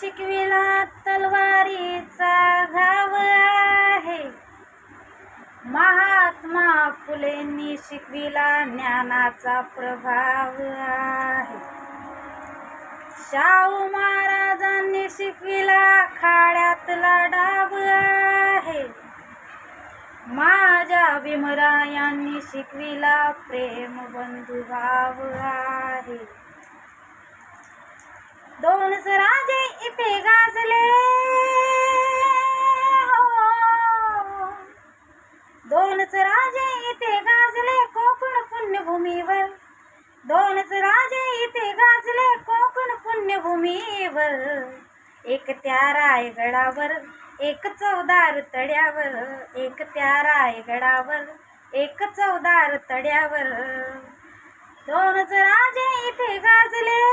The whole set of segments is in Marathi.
शिकविला तलवारीचा घाव आहे. महात्मा फुलेंनी शिकविला ज्ञानाचा प्रभाव आहे. शाहू महाराजांनी शिकविला खाड्यातला डाव आहे. माझ्या भीमरायांनी शिकविला प्रेम बंधुभाव आहे. दोनच राजे इथे गाजले, दोनच राजे इथे गाजले कोकण पुण्यभूमीवर. दोनच राजे इथे गाजले कोकण पुण्यभूमीवर. एक त्या रायगडावर, एक चौदार तड्यावर. एक त्या रायगडावर, एक चौदार तड्यावर. दोनच राजे इथे गाजले,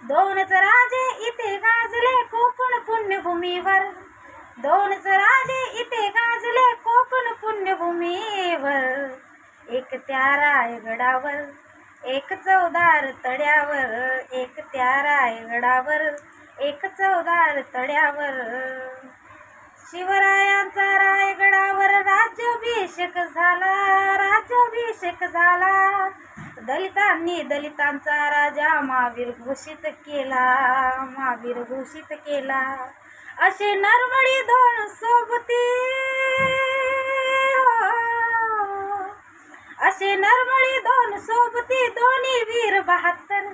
दोनच राजे इथे गाजले कोकण पुण्यभूमीवर. दोनच राजे इथे गाजले कोकण पुण्यभूमीवर. एक त्या रायगडावर, एक चौदार तड्यावर. एक त्या रायगडावर, एक चौदार तड्यावर. शिवरायांचा रायगडावर राज्याभिषेक झाला, राज्याभिषेक झाला. दलितांनी दलितांचा राजा महावीर घोषित केला, महावीर घोषित केला. असे नरमळी दोन सोबती, असे नरमळी दोन सोबती दोन्ही वीर 72.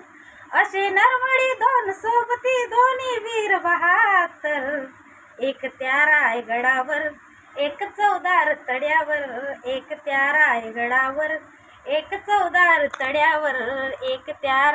असे नरमळी दोन सोबती दोन्ही वीर 72. एक त्या रायगडावर, एक चौदार तड्यावर. एक त्या रायगडावर, एक चौदार तड्यावर. एक त्या